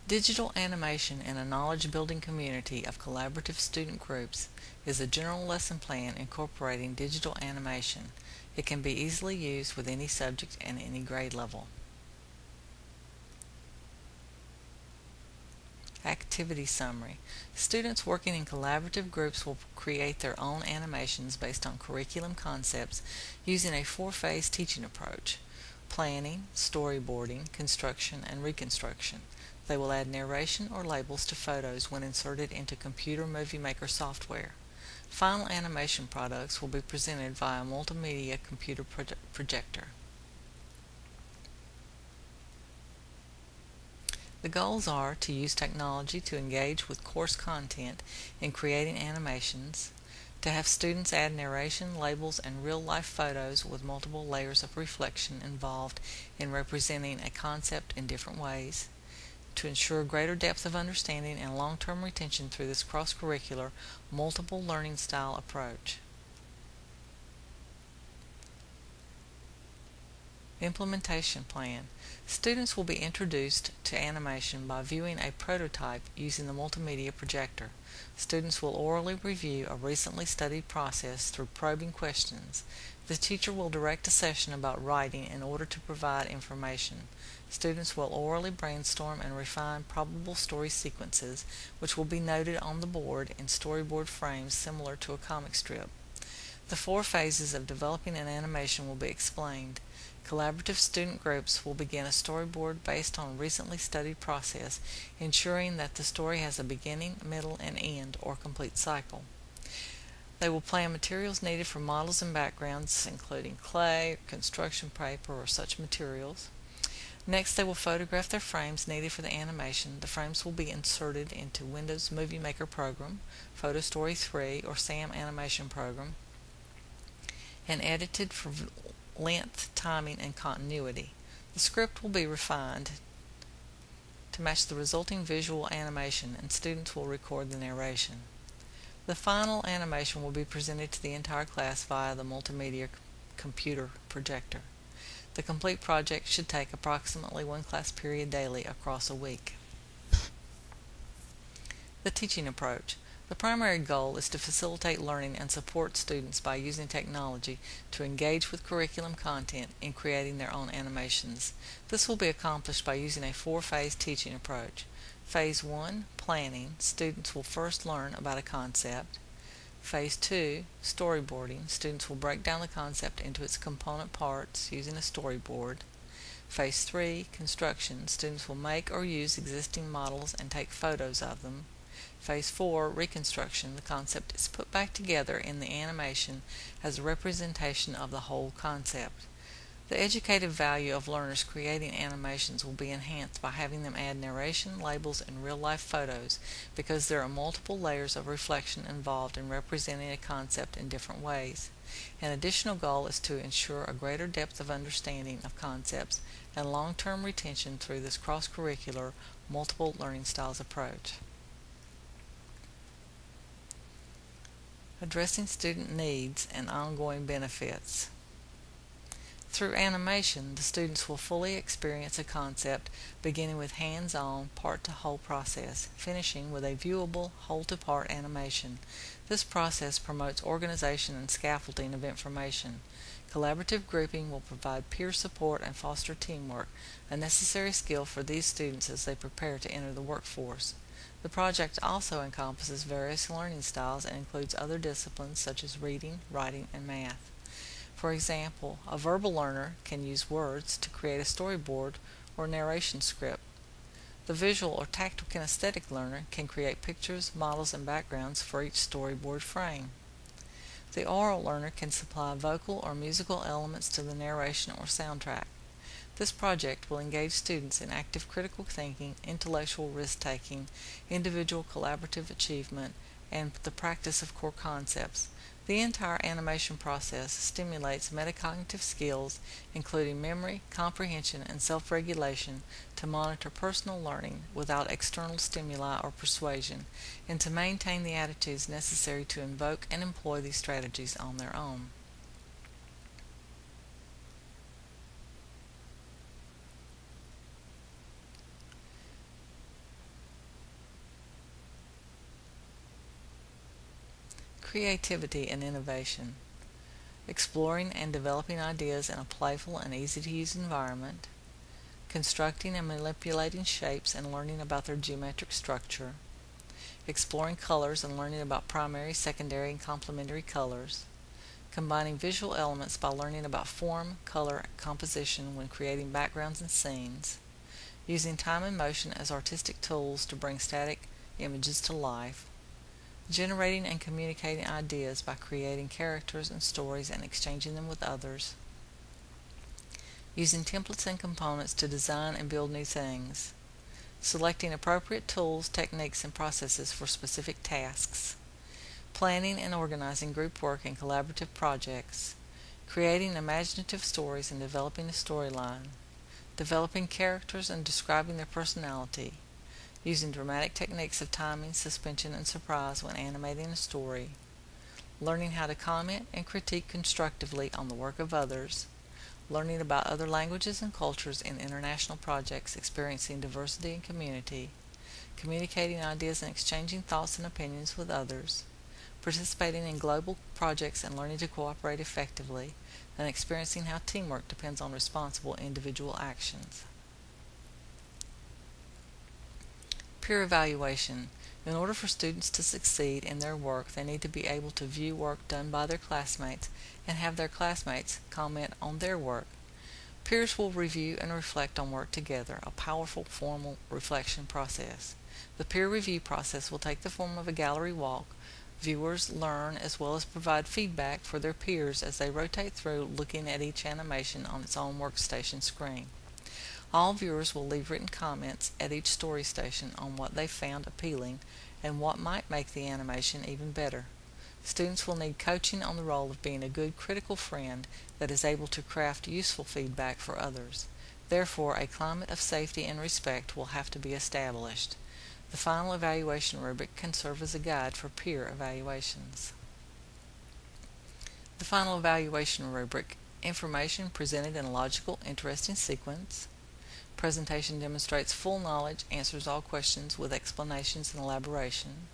Digital animation in a knowledge-building community of collaborative student groups is a general lesson plan incorporating digital animation. It can be easily used with any subject and any grade level. Activity Summary. Students working in collaborative groups will create their own animations based on curriculum concepts using a four-phase teaching approach: planning, storyboarding, construction, and reconstruction. They will add narration or labels to photos when inserted into Computer Movie Maker software. Final animation products will be presented via a multimedia computer projector. The goals are to use technology to engage with course content in creating animations, to have students add narration, labels, and real-life photos with multiple layers of reflection involved in representing a concept in different ways, to ensure greater depth of understanding and long-term retention through this cross-curricular, multiple learning style approach. Implementation Plan. Students will be introduced to animation by viewing a prototype using the multimedia projector. Students will orally review a recently studied process through probing questions. The teacher will direct a session about writing in order to provide information. Students will orally brainstorm and refine probable story sequences, which will be noted on the board in storyboard frames similar to a comic strip. The four phases of developing an animation will be explained. Collaborative student groups will begin a storyboard based on a recently studied process, ensuring that the story has a beginning, middle, and end, or complete cycle. They will plan materials needed for models and backgrounds, including clay, construction paper, or such materials. Next, they will photograph their frames needed for the animation. The frames will be inserted into Windows Movie Maker program, PhotoStory 3, or SAM animation program, and edited for length, timing, and continuity. The script will be refined to match the resulting visual animation, and students will record the narration. The final animation will be presented to the entire class via the multimedia computer projector. The complete project should take approximately one class period daily across a week. The teaching approach. The primary goal is to facilitate learning and support students by using technology to engage with curriculum content in creating their own animations. This will be accomplished by using a four-phase teaching approach. Phase 1, Planning. Students will first learn about a concept. Phase 2, Storyboarding. Students will break down the concept into its component parts using a storyboard. Phase 3, Construction. Students will make or use existing models and take photos of them. Phase 4, Reconstruction. The concept is put back together in the animation as a representation of the whole concept. The educative value of learners creating animations will be enhanced by having them add narration, labels, and real-life photos, because there are multiple layers of reflection involved in representing a concept in different ways. An additional goal is to ensure a greater depth of understanding of concepts and long-term retention through this cross-curricular, multiple learning styles approach. Addressing student needs and ongoing benefits. Through animation, the students will fully experience a concept, beginning with hands-on, part-to-whole process, finishing with a viewable, whole-to-part animation. This process promotes organization and scaffolding of information. Collaborative grouping will provide peer support and foster teamwork, a necessary skill for these students as they prepare to enter the workforce. The project also encompasses various learning styles and includes other disciplines such as reading, writing, and math. For example, a verbal learner can use words to create a storyboard or narration script. The visual or tactile kinesthetic learner can create pictures, models, and backgrounds for each storyboard frame. The oral learner can supply vocal or musical elements to the narration or soundtrack. This project will engage students in active critical thinking, intellectual risk-taking, individual collaborative achievement, and the practice of core concepts. The entire animation process stimulates metacognitive skills, including memory, comprehension, and self-regulation, to monitor personal learning without external stimuli or persuasion, and to maintain the attitudes necessary to invoke and employ these strategies on their own. Creativity and innovation. Exploring and developing ideas in a playful and easy-to-use environment. Constructing and manipulating shapes and learning about their geometric structure. Exploring colors and learning about primary, secondary, and complementary colors. Combining visual elements by learning about form, color, and composition when creating backgrounds and scenes. Using time and motion as artistic tools to bring static images to life. Generating and communicating ideas by creating characters and stories and exchanging them with others. Using templates and components to design and build new things. Selecting appropriate tools, techniques, and processes for specific tasks. Planning and organizing group work and collaborative projects. Creating imaginative stories and developing a storyline. Developing characters and describing their personality. Using dramatic techniques of timing, suspension, and surprise when animating a story. Learning how to comment and critique constructively on the work of others. Learning about other languages and cultures in international projects, experiencing diversity and community. Communicating ideas and exchanging thoughts and opinions with others. Participating in global projects and learning to cooperate effectively, and experiencing how teamwork depends on responsible individual actions. Peer evaluation. In order for students to succeed in their work, they need to be able to view work done by their classmates and have their classmates comment on their work. Peers will review and reflect on work together, a powerful formal reflection process. The peer review process will take the form of a gallery walk. Viewers learn as well as provide feedback for their peers as they rotate through, looking at each animation on its own workstation screen. All viewers will leave written comments at each story station on what they found appealing and what might make the animation even better. Students will need coaching on the role of being a good critical friend that is able to craft useful feedback for others. Therefore, a climate of safety and respect will have to be established. The final evaluation rubric can serve as a guide for peer evaluations. The final evaluation rubric: information presented in a logical, interesting sequence. Presentation demonstrates full knowledge, answers all questions with explanations and elaboration.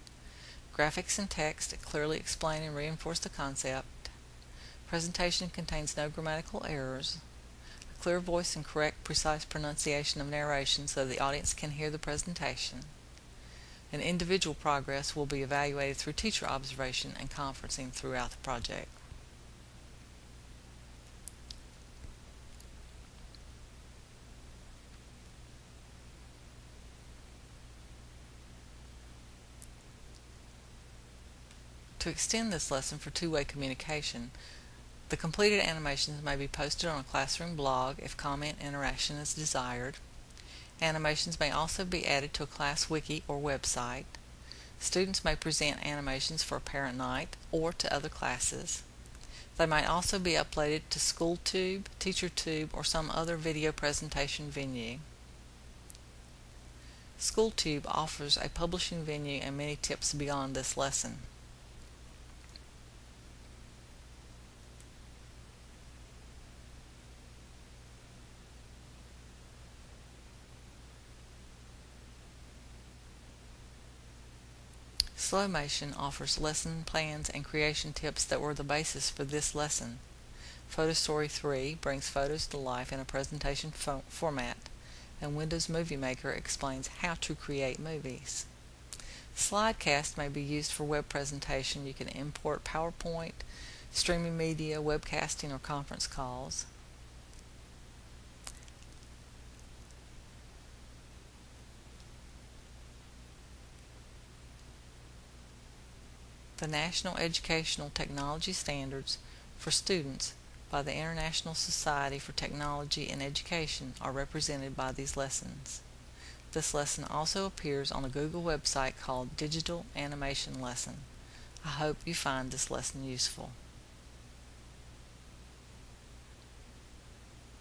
Graphics and text clearly explain and reinforce the concept. Presentation contains no grammatical errors. A clear voice and correct, precise pronunciation of narration so the audience can hear the presentation. An individual progress will be evaluated through teacher observation and conferencing throughout the project. To extend this lesson for two-way communication, the completed animations may be posted on a classroom blog if comment interaction is desired. Animations may also be added to a class wiki or website. Students may present animations for a parent night or to other classes. They might also be uploaded to SchoolTube, TeacherTube, or some other video presentation venue. SchoolTube offers a publishing venue and many tips beyond this lesson. Slowmation offers lesson plans and creation tips that were the basis for this lesson. PhotoStory 3 brings photos to life in a presentation format, and Windows Movie Maker explains how to create movies. Slidecast may be used for web presentation. You can import PowerPoint, streaming media, webcasting, or conference calls. The National Educational Technology Standards for students by the International Society for Technology in Education are represented by these lessons. This lesson also appears on a Google website called Digital Animation Lesson. I hope you find this lesson useful.